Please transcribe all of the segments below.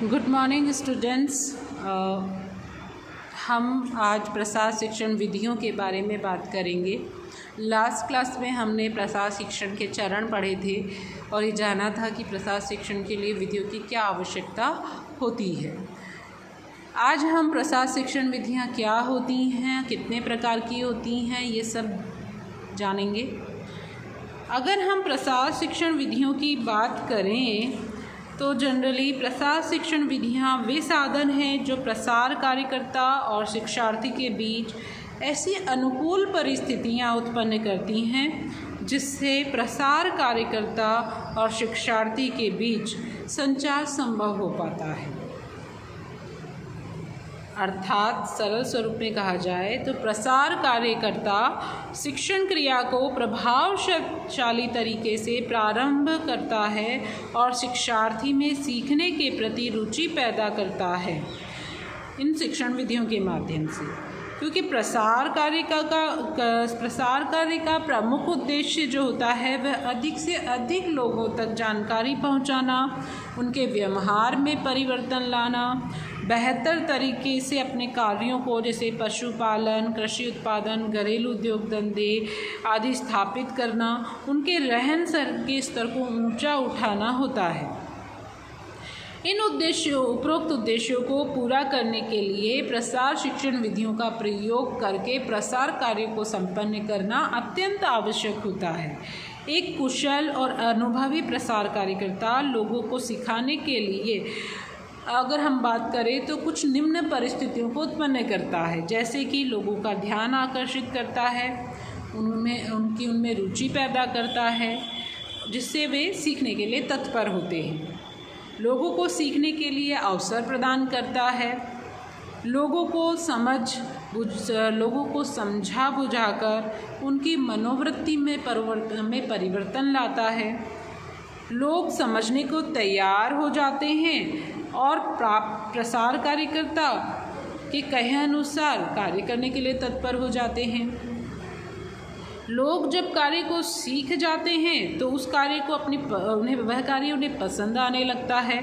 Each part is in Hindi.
Good morning students. हम आज प्रसार शिक्षण विधियों के बारे में बात करेंगे। लास्ट क्लास में हमने प्रसार शिक्षण के चरण पढ़े थे और ये जाना था कि प्रसार शिक्षण के लिए विधियों की क्या आवश्यकता होती है। आज हम प्रसार शिक्षण विधियाँ क्या होती हैं, कितने प्रकार की होती हैं, ये सब जानेंगे। अगर हम प्रसार शिक्षण विधियों की बात करें तो जनरली प्रसार शिक्षण विधियाँ वे साधन हैं जो प्रसार कार्यकर्ता और शिक्षार्थी के बीच ऐसी अनुकूल परिस्थितियाँ उत्पन्न करती हैं जिससे प्रसार कार्यकर्ता और शिक्षार्थी के बीच संचार संभव हो पाता है। अर्थात सरल स्वरूप में कहा जाए तो प्रसार कार्यकर्ता शिक्षण क्रिया को प्रभावशाली तरीके से प्रारंभ करता है और शिक्षार्थी में सीखने के प्रति रुचि पैदा करता है इन शिक्षण विधियों के माध्यम से। क्योंकि प्रसार कार्य का प्रमुख उद्देश्य जो होता है वह अधिक से अधिक लोगों तक जानकारी पहुंचाना, उनके व्यवहार में परिवर्तन लाना, बेहतर तरीके से अपने कार्यों को जैसे पशुपालन, कृषि उत्पादन, घरेलू उद्योग धंधे आदि स्थापित करना, उनके रहन सहन के स्तर को ऊंचा उठाना होता है। इन उपरोक्त उद्देश्यों को पूरा करने के लिए प्रसार शिक्षण विधियों का प्रयोग करके प्रसार कार्य को संपन्न करना अत्यंत आवश्यक होता है। एक कुशल और अनुभवी प्रसार कार्यकर्ता लोगों को सिखाने के लिए अगर हम बात करें तो कुछ निम्न परिस्थितियों को उत्पन्न करता है, जैसे कि लोगों का ध्यान आकर्षित करता है, उनमें रुचि पैदा करता है, जिससे वे सीखने के लिए तत्पर होते हैं। लोगों को सीखने के लिए अवसर प्रदान करता है, लोगों को समझा बुझाकर उनकी मनोवृत्ति में परिवर्तन लाता है। लोग समझने को तैयार हो जाते हैं और प्रसार कार्यकर्ता के कहे अनुसार कार्य करने के लिए तत्पर हो जाते हैं। लोग जब कार्य को सीख जाते हैं तो उस कार्य को वह कार्य उन्हें पसंद आने लगता है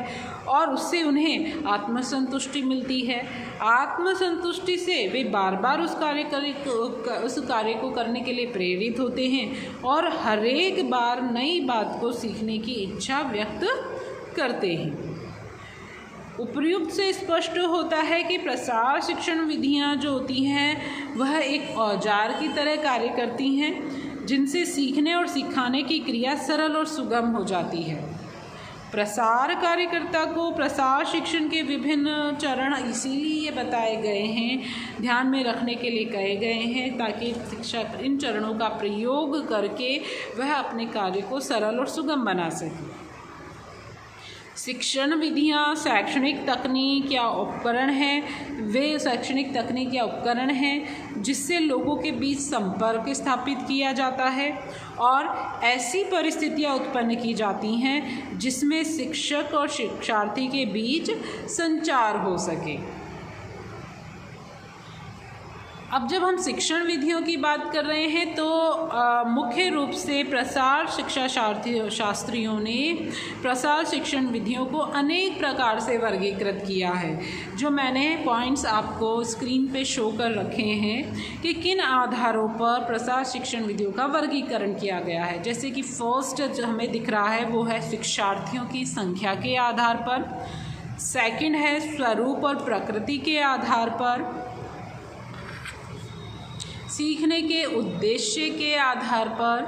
और उससे उन्हें आत्मसंतुष्टि मिलती है। आत्मसंतुष्टि से वे बार बार उस कार्य को करने के लिए प्रेरित होते हैं और हर एक बार नई बात को सीखने की इच्छा व्यक्त करते हैं। उपर्युक्त से स्पष्ट होता है कि प्रसार शिक्षण विधियाँ जो होती हैं वह एक औजार की तरह कार्य करती हैं जिनसे सीखने और सिखाने की क्रिया सरल और सुगम हो जाती है। प्रसार कार्यकर्ता को प्रसार शिक्षण के विभिन्न चरण इसीलिए बताए गए हैं, ध्यान में रखने के लिए कहे गए हैं, ताकि शिक्षक इन चरणों का प्रयोग करके वह अपने कार्य को सरल और सुगम बना सके। शिक्षण विधियाँ शैक्षणिक तकनीक या उपकरण हैं। वे शैक्षणिक तकनीक या उपकरण हैं जिससे लोगों के बीच संपर्क स्थापित किया जाता है और ऐसी परिस्थितियाँ उत्पन्न की जाती हैं जिसमें शिक्षक और शिक्षार्थी के बीच संचार हो सके। अब जब हम शिक्षण विधियों की बात कर रहे हैं तो मुख्य रूप से प्रसार शिक्षा शास्त्रियों ने प्रसार शिक्षण विधियों को अनेक प्रकार से वर्गीकृत किया है, जो मैंने पॉइंट्स आपको स्क्रीन पे शो कर रखे हैं कि किन आधारों पर प्रसार शिक्षण विधियों का वर्गीकरण किया गया है। जैसे कि फर्स्ट जो हमें दिख रहा है वो है शिक्षार्थियों की संख्या के आधार पर, सेकंड है स्वरूप और प्रकृति के आधार पर, सीखने के उद्देश्य के आधार पर,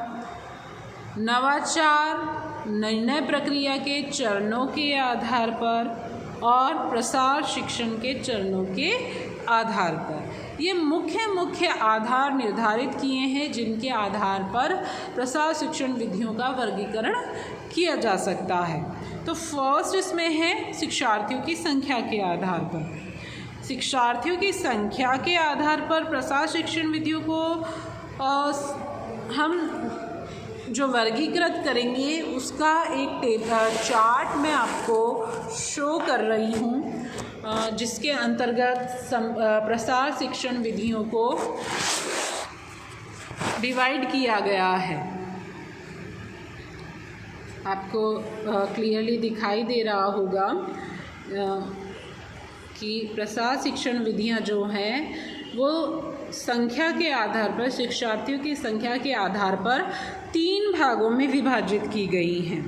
नवाचार निर्णय प्रक्रिया के चरणों के आधार पर और प्रसार शिक्षण के चरणों के आधार पर। ये मुख्य आधार निर्धारित किए हैं जिनके आधार पर प्रसार शिक्षण विधियों का वर्गीकरण किया जा सकता है। तो फर्स्ट इसमें है शिक्षार्थियों की संख्या के आधार पर। शिक्षार्थियों की संख्या के आधार पर प्रसार शिक्षण विधियों को हम जो वर्गीकृत करेंगे उसका एक चार्ट मैं आपको शो कर रही हूँ, जिसके अंतर्गत प्रसार शिक्षण विधियों को डिवाइड किया गया है। आपको क्लियरली दिखाई दे रहा होगा कि प्रसार शिक्षण विधियां जो हैं वो संख्या के आधार पर, शिक्षार्थियों की संख्या के आधार पर 3 भागों में विभाजित की गई हैं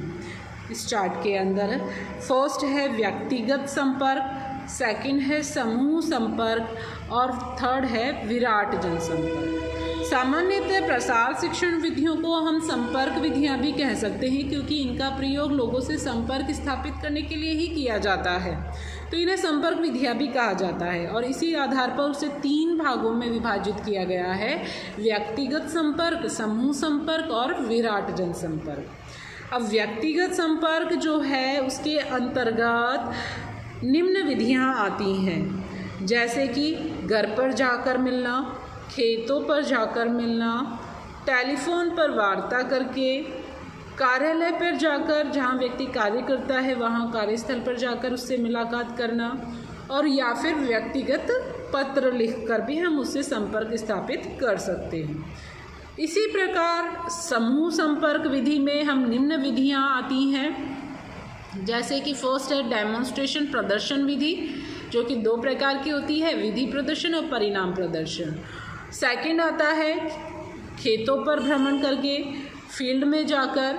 इस चार्ट के अंदर। फर्स्ट है व्यक्तिगत संपर्क, सेकंड है समूह संपर्क और थर्ड है विराट जनसंपर्क। सामान्यतः प्रसार शिक्षण विधियों को हम संपर्क विधियां भी कह सकते हैं, क्योंकि इनका प्रयोग लोगों से संपर्क स्थापित करने के लिए ही किया जाता है, तो इन्हें संपर्क विधियां भी कहा जाता है। और इसी आधार पर उसे 3 भागों में विभाजित किया गया है, व्यक्तिगत संपर्क, समूह संपर्क और विराट जनसंपर्क। अब व्यक्तिगत संपर्क जो है उसके अंतर्गत निम्न विधियां आती हैं, जैसे कि घर पर जाकर मिलना, खेतों पर जाकर मिलना, टेलीफोन पर वार्ता करके, कार्यालय पर जाकर, जहाँ व्यक्ति कार्य करता है वहाँ कार्यस्थल पर जाकर उससे मुलाकात करना, और या फिर व्यक्तिगत पत्र लिखकर भी हम उससे संपर्क स्थापित कर सकते हैं। इसी प्रकार समूह संपर्क विधि में हम निम्न विधियाँ आती हैं, जैसे कि फर्स्ट है डेमोन्स्ट्रेशन प्रदर्शन विधि, जो कि 2 प्रकार की होती है, विधि प्रदर्शन और परिणाम प्रदर्शन। सेकंड आता है खेतों पर भ्रमण करके, फील्ड में जाकर।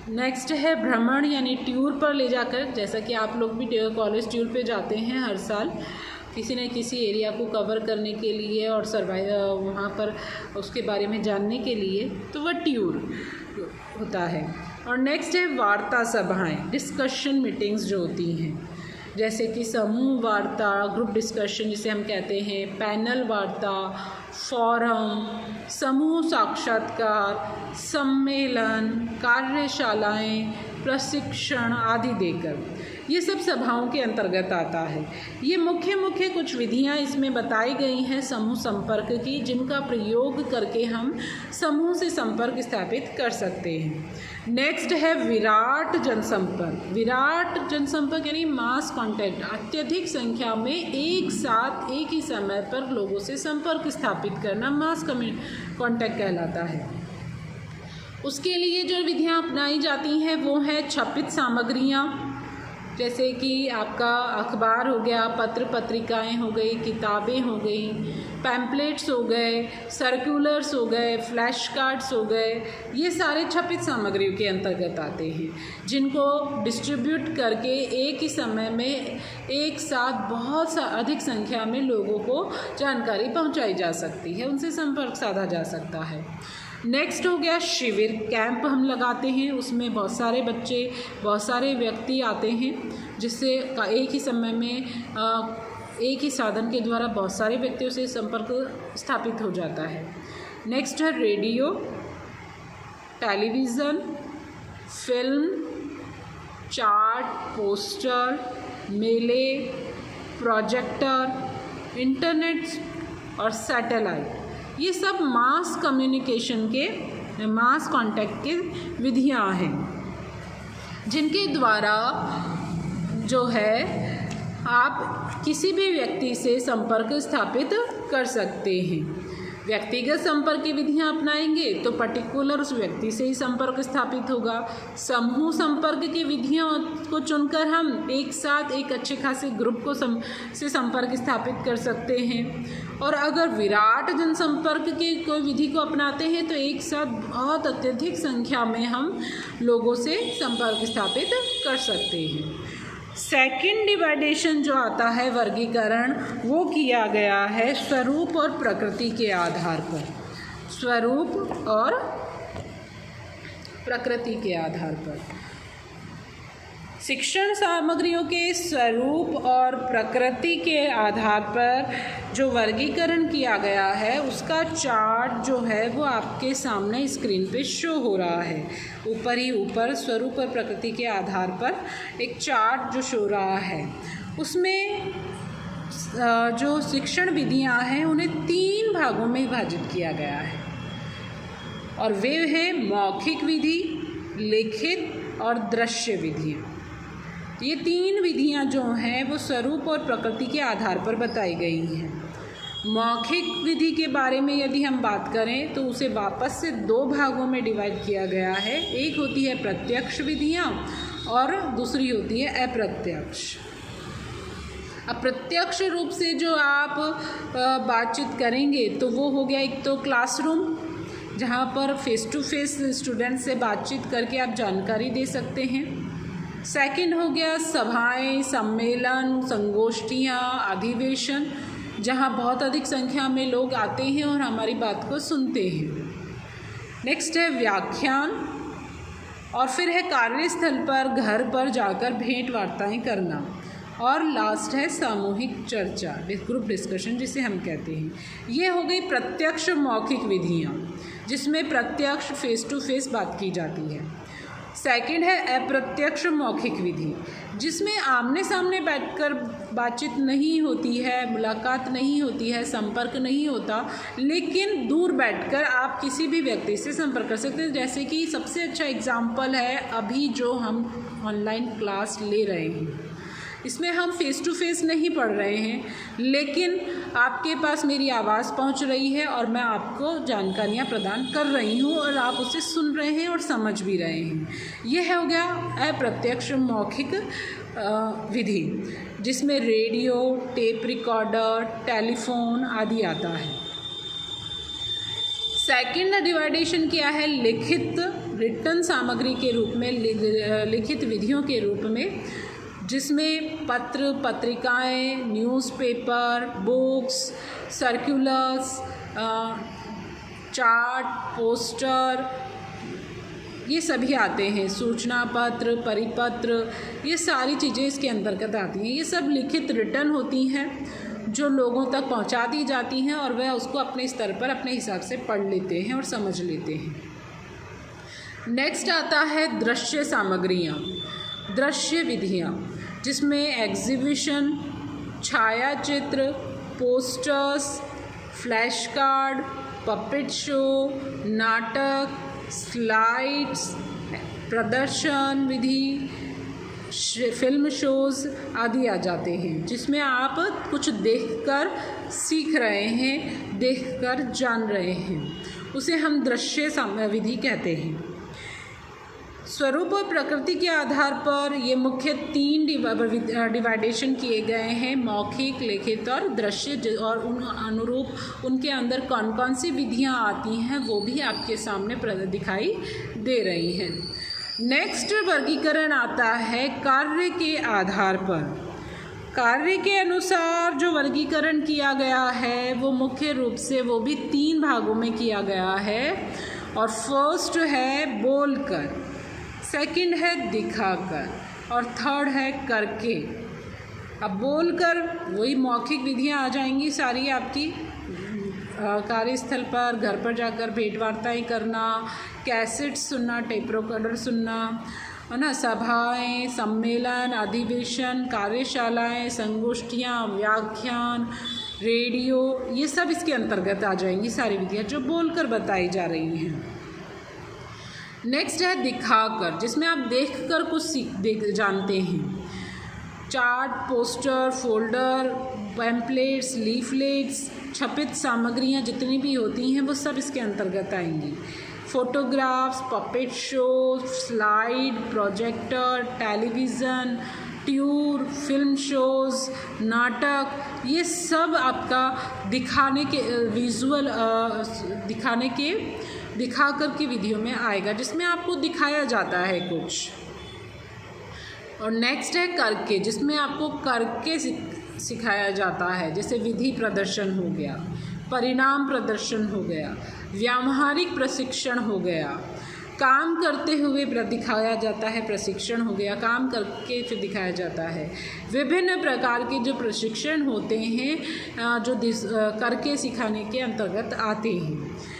नेक्स्ट है भ्रमण यानी टूर पर ले जाकर, जैसा कि आप लोग भी कॉलेज टूर पे जाते हैं हर साल किसी न किसी एरिया को कवर करने के लिए और वहाँ पर उसके बारे में जानने के लिए, तो वह टूर होता है। और नेक्स्ट है वार्ता सभाएं, डिस्कशन मीटिंग्स जो होती हैं, जैसे कि समूह वार्ता, ग्रुप डिस्कशन जिसे हम कहते हैं, पैनल वार्ता, फोरम, समूह साक्षात्कार, सम्मेलन, कार्यशालाएं, प्रशिक्षण आदि देकर, ये सब सभाओं के अंतर्गत आता है। ये मुख्य कुछ विधियां इसमें बताई गई हैं समूह संपर्क की, जिनका प्रयोग करके हम समूह से संपर्क स्थापित कर सकते हैं। नेक्स्ट है विराट जनसंपर्क। विराट जनसंपर्क यानी मास कांटेक्ट, अत्यधिक संख्या में एक साथ एक ही समय पर लोगों से संपर्क स्थापित करना मास कांटेक्ट कहलाता है। उसके लिए जो विधियां अपनाई जाती हैं वो है छपित सामग्रियां, जैसे कि आपका अखबार हो गया, पत्र पत्रिकाएं हो गई, किताबें हो गई, पैम्पलेट्स हो गए, सर्कुलर्स हो गए, फ्लैश कार्ड्स हो गए, ये सारे छपित सामग्रियों के अंतर्गत आते हैं, जिनको डिस्ट्रीब्यूट करके एक ही समय में एक साथ बहुत अधिक संख्या में लोगों को जानकारी पहुंचाई जा सकती है, उनसे संपर्क साधा जा सकता है। नेक्स्ट हो गया शिविर, कैंप हम लगाते हैं, उसमें बहुत सारे बच्चे, बहुत सारे व्यक्ति आते हैं, जिससे एक ही समय में एक ही साधन के द्वारा बहुत सारे व्यक्तियों से संपर्क स्थापित हो जाता है। नेक्स्ट है radio, television, film, chart, poster, मेले, प्रोजेक्टर, इंटरनेट और सैटेलाइट, ये सब मास कम्युनिकेशन के, मास कांटेक्ट के विधियां हैं, जिनके द्वारा जो है आप किसी भी व्यक्ति से संपर्क स्थापित कर सकते हैं। व्यक्तिगत संपर्क की विधियां अपनाएंगे तो पर्टिकुलर उस व्यक्ति से ही संपर्क स्थापित होगा। समूह संपर्क की विधियों को चुनकर हम एक साथ एक अच्छे खासे ग्रुप को से संपर्क स्थापित कर सकते हैं। और अगर विराट जनसंपर्क की कोई विधि को अपनाते हैं तो एक साथ बहुत अत्यधिक संख्या में हम लोगों से संपर्क स्थापित कर सकते हैं। सेकंड डिवाइडेशन जो आता है, वर्गीकरण, वो किया गया है स्वरूप और प्रकृति के आधार पर। स्वरूप और प्रकृति के आधार पर शिक्षण सामग्रियों के स्वरूप और प्रकृति के आधार पर जो वर्गीकरण किया गया है उसका चार्ट जो है वो आपके सामने स्क्रीन पे शो हो रहा है। ऊपर ही ऊपर स्वरूप और प्रकृति के आधार पर एक चार्ट जो शो रहा है, उसमें जो शिक्षण विधियां हैं उन्हें 3 भागों में विभाजित किया गया है, और वे हैं मौखिक विधि, लिखित और दृश्य विधियां। ये 3 विधियां जो हैं वो स्वरूप और प्रकृति के आधार पर बताई गई हैं। मौखिक विधि के बारे में यदि हम बात करें तो उसे वापस से 2 भागों में डिवाइड किया गया है। एक होती है प्रत्यक्ष विधियां और दूसरी होती है अप्रत्यक्ष। अप्रत्यक्ष रूप से जो आप बातचीत करेंगे तो वो हो गया एक तो क्लासरूम, जहाँ पर फेस टू फेस स्टूडेंट से बातचीत करके आप जानकारी दे सकते हैं। सेकंड हो गया सभाएं, सम्मेलन, संगोष्ठियाँ, अधिवेशन, जहाँ बहुत अधिक संख्या में लोग आते हैं और हमारी बात को सुनते हैं। नेक्स्ट है व्याख्यान, और फिर है कार्यस्थल पर, घर पर जाकर भेंट वार्ताएँ करना, और लास्ट है सामूहिक चर्चा, ग्रुप डिस्कशन जिसे हम कहते हैं। ये हो गई प्रत्यक्ष मौखिक विधियाँ, जिसमें प्रत्यक्ष फेस टू फेस बात की जाती है। सेकंड है अप्रत्यक्ष मौखिक विधि, जिसमें आमने सामने बैठकर बातचीत नहीं होती है, मुलाकात नहीं होती है, संपर्क नहीं होता, लेकिन दूर बैठकर आप किसी भी व्यक्ति से संपर्क कर सकते हैं। जैसे कि सबसे अच्छा एग्जाम्पल है अभी जो हम ऑनलाइन क्लास ले रहे हैं, इसमें हम फेस टू फेस नहीं पढ़ रहे हैं, लेकिन आपके पास मेरी आवाज़ पहुंच रही है और मैं आपको जानकारियां प्रदान कर रही हूं और आप उसे सुन रहे हैं और समझ भी रहे हैं। यह हो गया अप्रत्यक्ष मौखिक विधि, जिसमें रेडियो, टेप रिकॉर्डर, टेलीफोन आदि आता है। सेकंड डिवाइडेशन क्या है? लिखित, रिटन सामग्री के रूप में, लिखित विधियों के रूप में, जिसमें पत्र, पत्रिकाएं, newspaper, books, circulars, chart, poster, ये सभी आते हैं। सूचना पत्र, परिपत्र, ये सारी चीज़ें इसके अंतर्गत आती हैं। ये सब लिखित रिटन होती हैं जो लोगों तक पहुंचा दी जाती हैं और वह उसको अपने स्तर पर अपने हिसाब से पढ़ लेते हैं और समझ लेते हैं। नेक्स्ट आता है दृश्य सामग्रियाँ, दृश्य विधियाँ, जिसमें एग्जीबिशन, छायाचित्र, posters, flash card, puppet show, नाटक, स्लाइड्स, प्रदर्शन विधि, फिल्म शोज़ आदि आ जाते हैं, जिसमें आप कुछ देखकर सीख रहे हैं, देखकर जान रहे हैं, उसे हम दृश्य विधि कहते हैं। स्वरूप और प्रकृति के आधार पर ये मुख्य 3 डिवाइडेशन किए गए हैं, मौखिक, लिखित और दृश्य, और उन अनुरूप उनके अंदर कौन कौन सी विधियाँ आती हैं वो भी आपके सामने दिखाई दे रही हैं। नेक्स्ट वर्गीकरण आता है कार्य के आधार पर। कार्य के अनुसार जो वर्गीकरण किया गया है वो मुख्य रूप से वो भी 3 भागों में किया गया है, और फर्स्ट है बोलकर, सेकंड है दिखाकर, और थर्ड है करके। अब बोलकर वही मौखिक विधियाँ आ जाएंगी सारी आपकी, कार्यस्थल पर, घर पर जाकर भेंट वार्ताएँ करना, कैसेट सुनना, टेप रिकॉर्डर सुनना, है ना, सभाएं, सम्मेलन, अधिवेशन, कार्यशालाएं, संगोष्ठियाँ, व्याख्यान, रेडियो, ये सब इसके अंतर्गत आ जाएंगी सारी विधियाँ जो बोलकर बताई जा रही हैं। नेक्स्ट है दिखाकर, जिसमें आप देखकर कुछ जानते हैं। Chart, poster, folder, pamphlets, leaflets, छपित सामग्रियाँ जितनी भी होती हैं वो सब इसके अंतर्गत आएंगी। Photographs, puppet show, slide, projector, television, tour, film shows, नाटक, ये सब आपका दिखाने के विजुअल दिखाकर की विधियों में आएगा, जिसमें आपको दिखाया जाता है कुछ। और नेक्स्ट है करके, जिसमें आपको करके सिखाया जाता है, जैसे विधि प्रदर्शन हो गया, परिणाम प्रदर्शन हो गया, व्यावहारिक प्रशिक्षण हो गया, काम करते हुए दिखाया जाता है, प्रशिक्षण हो गया, काम करके फिर दिखाया जाता है। विभिन्न प्रकार के जो प्रशिक्षण होते हैं जो करके सिखाने के अंतर्गत आते हैं।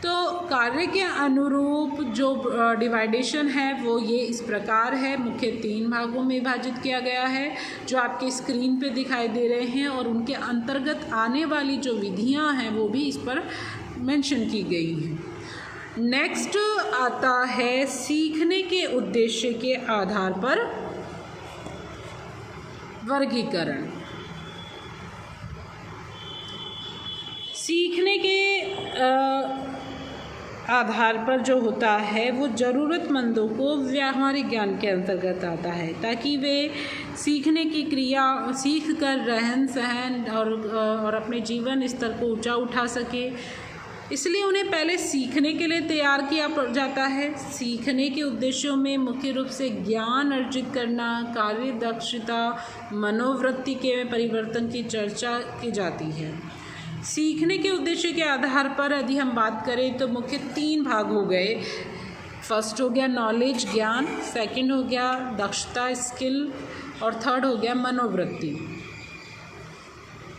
तो कार्य के अनुरूप जो डिवाइडेशन है वो ये इस प्रकार है, मुख्य 3 भागों में विभाजित किया गया है जो आपके स्क्रीन पे दिखाई दे रहे हैं, और उनके अंतर्गत आने वाली जो विधियां हैं वो भी इस पर मेंशन की गई हैं। नेक्स्ट आता है सीखने के उद्देश्य के आधार पर वर्गीकरण। सीखने के आधार पर जो होता है वो ज़रूरतमंदों को व्यावहारिक ज्ञान के अंतर्गत आता है, ताकि वे सीखने की क्रिया सीख कर रहन सहन और अपने जीवन स्तर को ऊंचा उठा सके। इसलिए उन्हें पहले सीखने के लिए तैयार किया जाता है। सीखने के उद्देश्यों में मुख्य रूप से ज्ञान अर्जित करना, कार्य दक्षता, मनोवृत्ति के परिवर्तन की चर्चा की जाती है। सीखने के उद्देश्य के आधार पर यदि हम बात करें तो मुख्य 3 भाग हो गए। फर्स्ट हो गया नॉलेज ज्ञान, सेकंड हो गया दक्षता स्किल, और थर्ड हो गया मनोवृत्ति।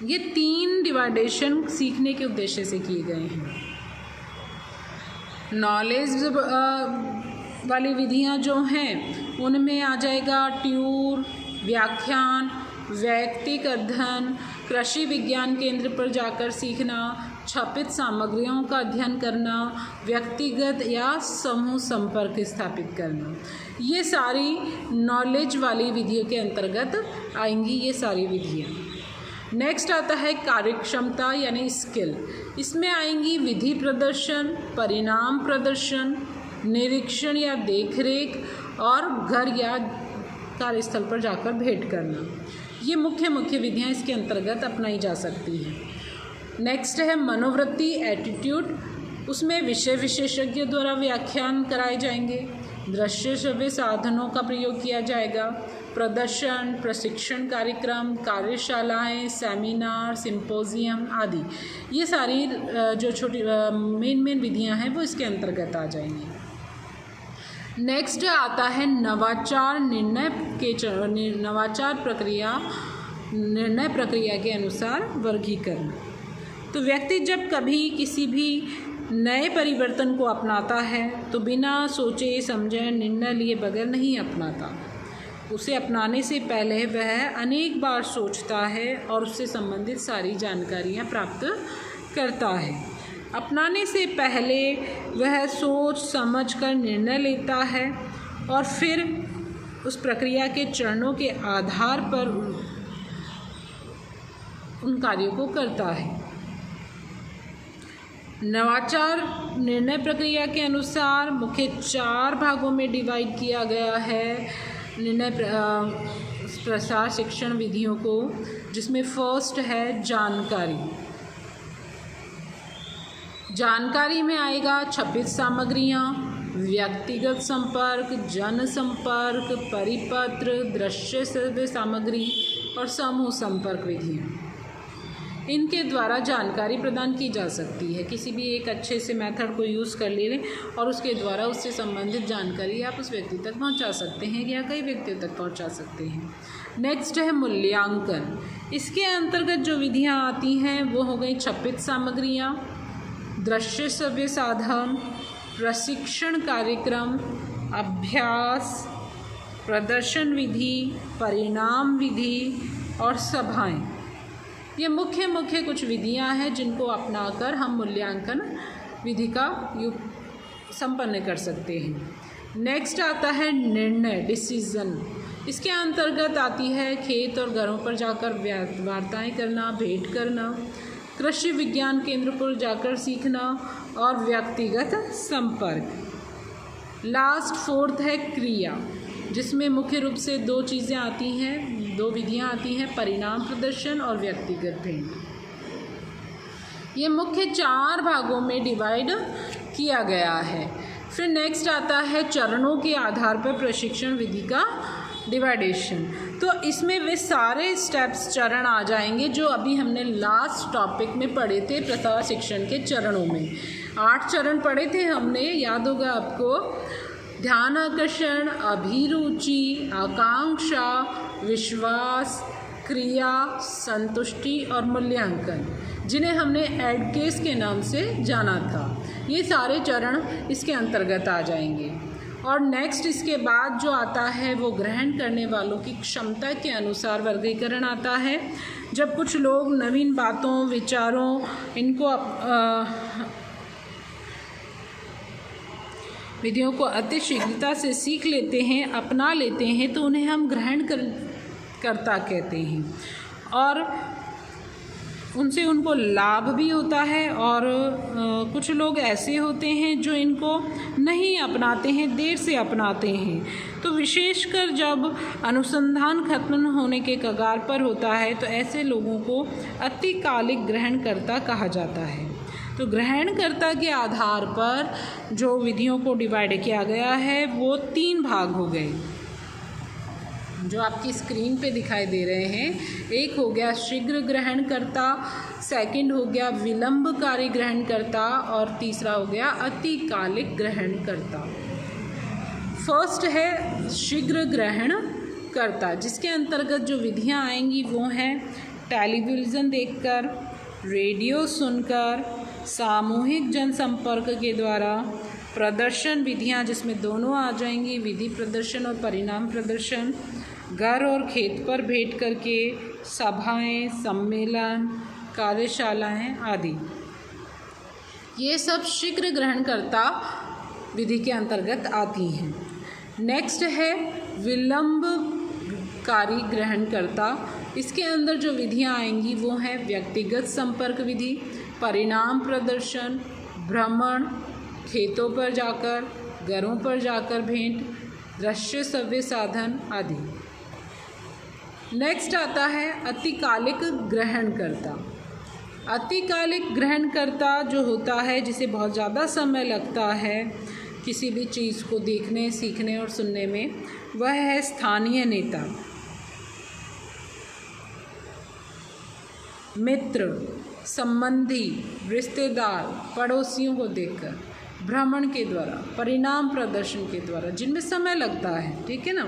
ये 3 डिवाइडेशन सीखने के उद्देश्य से किए गए हैं। नॉलेज वाली विधियां जो हैं उनमें आ जाएगा ट्यूर, व्याख्यान, वैयक्तिक अध्ययन, कृषि विज्ञान केंद्र पर जाकर सीखना, छपित सामग्रियों का अध्ययन करना, व्यक्तिगत या समूह संपर्क स्थापित करना। ये सारी नॉलेज वाली विधियों के अंतर्गत आएंगी ये सारी विधियाँ। नेक्स्ट आता है कार्यक्षमता यानी स्किल। इसमें आएंगी विधि प्रदर्शन, परिणाम प्रदर्शन, निरीक्षण या देखरेख और घर या कार्यस्थल पर जाकर भेंट करना। ये मुख्य विधियाँ इसके अंतर्गत अपनाई जा सकती हैं। नेक्स्ट है मनोवृत्ति एटीट्यूड। उसमें विषय विशेषज्ञों द्वारा व्याख्यान कराए जाएंगे, दृश्य श्रव्य साधनों का प्रयोग किया जाएगा, प्रदर्शन, प्रशिक्षण कार्यक्रम, कार्यशालाएं, सेमिनार, सिंपोजियम आदि। ये सारी जो छोटी मेन विधियां हैं वो इसके अंतर्गत आ जाएंगी। नेक्स्ट आता है नवाचार निर्णय प्रक्रिया के अनुसार वर्गीकरण। तो व्यक्ति जब कभी किसी भी नए परिवर्तन को अपनाता है तो बिना सोचे समझे निर्णय लिए बगैर नहीं अपनाता। उसे अपनाने से पहले वह अनेक बार सोचता है और उससे संबंधित सारी जानकारियाँ प्राप्त करता है। अपनाने से पहले वह सोच समझ कर निर्णय लेता है और फिर उस प्रक्रिया के चरणों के आधार पर उन कार्यों को करता है। नवाचार निर्णय प्रक्रिया के अनुसार मुख्य 4 भागों में डिवाइड किया गया है निर्णय प्रसार शिक्षण विधियों को, जिसमें फर्स्ट है जानकारी में आएगा छपित सामग्रियाँ, व्यक्तिगत संपर्क, जन संपर्क, परिपत्र, दृश्य श्रव्य सामग्री और समूह संपर्क विधियाँ। इनके द्वारा जानकारी प्रदान की जा सकती है। किसी भी एक अच्छे से मेथड को यूज़ कर ले और उसके द्वारा उससे संबंधित जानकारी आप उस व्यक्ति तक पहुंचा सकते हैं या कई व्यक्तियों तक पहुंचा सकते हैं। नेक्स्ट है मूल्यांकन। इसके अंतर्गत जो विधियां आती हैं वो हो गई छपित सामग्रियां, दृश्य श्रव्य साधन, प्रशिक्षण कार्यक्रम, अभ्यास, प्रदर्शन विधि, परिणाम विधि और सभाएं। ये मुख्य कुछ विधियां हैं जिनको अपनाकर हम मूल्यांकन विधि का संपन्न कर सकते हैं। नेक्स्ट आता है निर्णय डिसीज़न। इसके अंतर्गत आती है खेत और घरों पर जाकर वार्ताएं करना, भेंट करना, कृषि विज्ञान केंद्र पर जाकर सीखना और व्यक्तिगत संपर्क। लास्ट फोर्थ है क्रिया, जिसमें मुख्य रूप से 2 चीज़ें आती हैं, 2 विधियां आती हैं, परिणाम प्रदर्शन और व्यक्तिगत भेंट। ये मुख्य 4 भागों में डिवाइड किया गया है। फिर नेक्स्ट आता है चरणों के आधार पर प्रशिक्षण विधि का डिवाइडेशन। तो इसमें वे सारे स्टेप्स चरण आ जाएंगे जो अभी हमने लास्ट टॉपिक में पढ़े थे प्रथा शिक्षण के चरणों में। 8 चरण पढ़े थे हमने, याद होगा आपको। ध्यान आकर्षण, अभिरुचि, आकांक्षा, विश्वास, क्रिया, संतुष्टि और मूल्यांकन, जिन्हें हमने एडकेस के नाम से जाना था। ये सारे चरण इसके अंतर्गत आ जाएंगे। और नेक्स्ट इसके बाद जो आता है वो ग्रहण करने वालों की क्षमता के अनुसार वर्गीकरण आता है। जब कुछ लोग नवीन बातों, विचारों, इनको विधियों को अति शीघ्रता से सीख लेते हैं, अपना लेते हैं, तो उन्हें हम ग्रहण करता कहते हैं। और उनसे उनको लाभ भी होता है, और कुछ लोग ऐसे होते हैं जो इनको नहीं अपनाते हैं, देर से अपनाते हैं। तो विशेषकर जब अनुसंधान खत्म होने के कगार पर होता है तो ऐसे लोगों को अतिकालिक ग्रहणकर्ता कहा जाता है। तो ग्रहणकर्ता के आधार पर जो विधियों को डिवाइड किया गया है वो 3 भाग हो गए, जो आपकी स्क्रीन पे दिखाई दे रहे हैं। एक हो गया शीघ्र ग्रहणकर्ता, सेकंड हो गया विलंबकारी ग्रहणकर्ता, और तीसरा हो गया अतिकालिक ग्रहणकर्ता। फर्स्ट है शीघ्र ग्रहणकर्ता, जिसके अंतर्गत जो विधियां आएंगी वो हैं टेलीविज़न देखकर, रेडियो सुनकर, सामूहिक जनसंपर्क के द्वारा, प्रदर्शन विधियां जिसमें दोनों आ जाएंगी, विधि प्रदर्शन और परिणाम प्रदर्शन, घर और खेत पर भेंट करके, सभाएं, सम्मेलन, कार्यशालाएं आदि। ये सब शीघ्र ग्रहणकर्ता विधि के अंतर्गत आती हैं। नेक्स्ट है विलंबकारी ग्रहणकर्ता। इसके अंदर जो विधियां आएंगी वो हैं व्यक्तिगत संपर्क विधि, परिणाम प्रदर्शन, भ्रमण, खेतों पर जाकर, घरों पर जाकर भेंट, दृश्य श्रव्य साधन आदि। नेक्स्ट आता है अतिकालिक ग्रहणकर्ता। अतिकालिक ग्रहणकर्ता जो होता है, जिसे बहुत ज़्यादा समय लगता है किसी भी चीज़ को देखने, सीखने और सुनने में, वह है स्थानीय नेता, मित्र, संबंधी, रिश्तेदार, पड़ोसियों को देखकर, भ्रमण के द्वारा, परिणाम प्रदर्शन के द्वारा, जिनमें समय लगता है, ठीक है ना,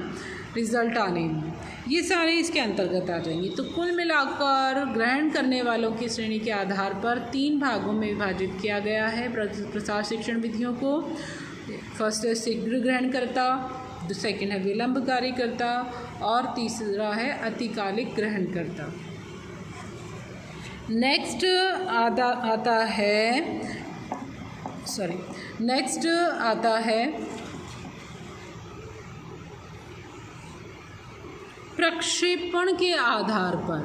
रिजल्ट आने में। ये सारे इसके अंतर्गत आ जाएंगे। तो कुल मिलाकर ग्रहण करने वालों की श्रेणी के आधार पर 3 भागों में विभाजित किया गया है प्रसार शिक्षण विधियों को। फर्स्ट है शीघ्र ग्रहणकर्ता, सेकंड है विलंबकारीकर्ता, और तीसरा है अतिकालिक ग्रहणकर्ता। नेक्स्ट आता है प्रक्षेपण के आधार पर।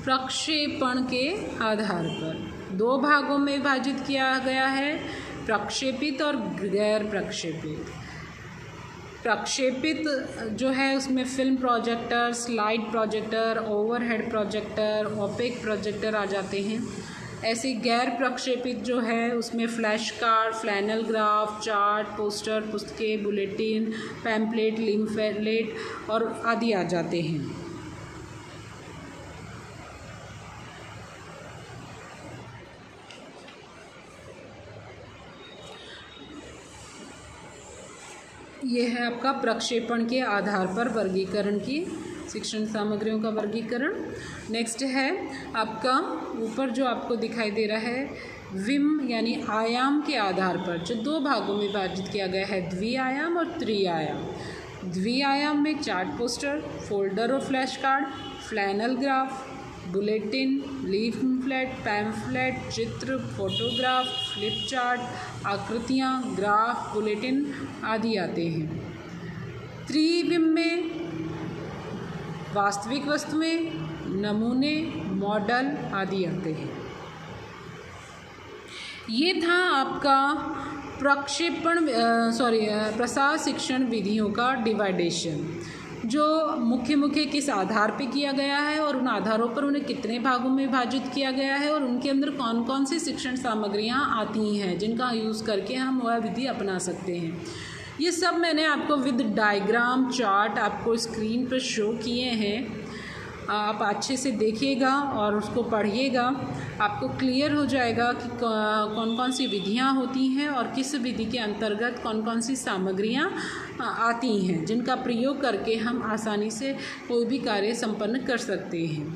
प्रक्षेपण के आधार पर 2 भागों में विभाजित किया गया है, प्रक्षेपित और गैर प्रक्षेपित। प्रक्षेपित जो है उसमें film projector, slide projector, overhead projector, opaque projector आ जाते हैं। ऐसे गैर प्रक्षेपित जो है उसमें flash card, flannel graph, chart, poster, पुस्तकें, बुलेटिन, पैम्पलेट, लिम्फलेट और आदि आ जाते हैं। यह है आपका प्रक्षेपण के आधार पर वर्गीकरण की शिक्षण सामग्रियों का वर्गीकरण। नेक्स्ट है आपका ऊपर जो आपको दिखाई दे रहा है विम यानी आयाम के आधार पर जो 2 भागों में विभाजित किया गया है, द्विआयाम और त्रिआयाम। द्विआयाम में चार्ट, पोस्टर, फोल्डर और flash card, flannel graph, bulletin, leaflet, pamphlet, चित्र, फोटोग्राफ, फ्लिप चार्ट, आकृतियाँ, ग्राफ, बुलेटिन आदि आते हैं। त्रिविम में वास्तविक वस्तुएं, नमूने, मॉडल आदि आते हैं। ये था आपका प्रसार शिक्षण विधियों का डिवाइडेशन, जो मुख्य किस आधार पे किया गया है और उन आधारों पर उन्हें कितने भागों में विभाजित किया गया है और उनके अंदर कौन कौन सी शिक्षण सामग्रियाँ आती हैं जिनका यूज़ करके हम वह विधि अपना सकते हैं। ये सब मैंने आपको विद डायग्राम, चार्ट आपको स्क्रीन पर शो किए हैं। आप अच्छे से देखिएगा और उसको पढ़िएगा, आपको क्लियर हो जाएगा कि कौन कौन सी विधियाँ होती हैं और किस विधि के अंतर्गत कौन कौन सी सामग्रियाँ आती हैं जिनका प्रयोग करके हम आसानी से कोई भी कार्य संपन्न कर सकते हैं।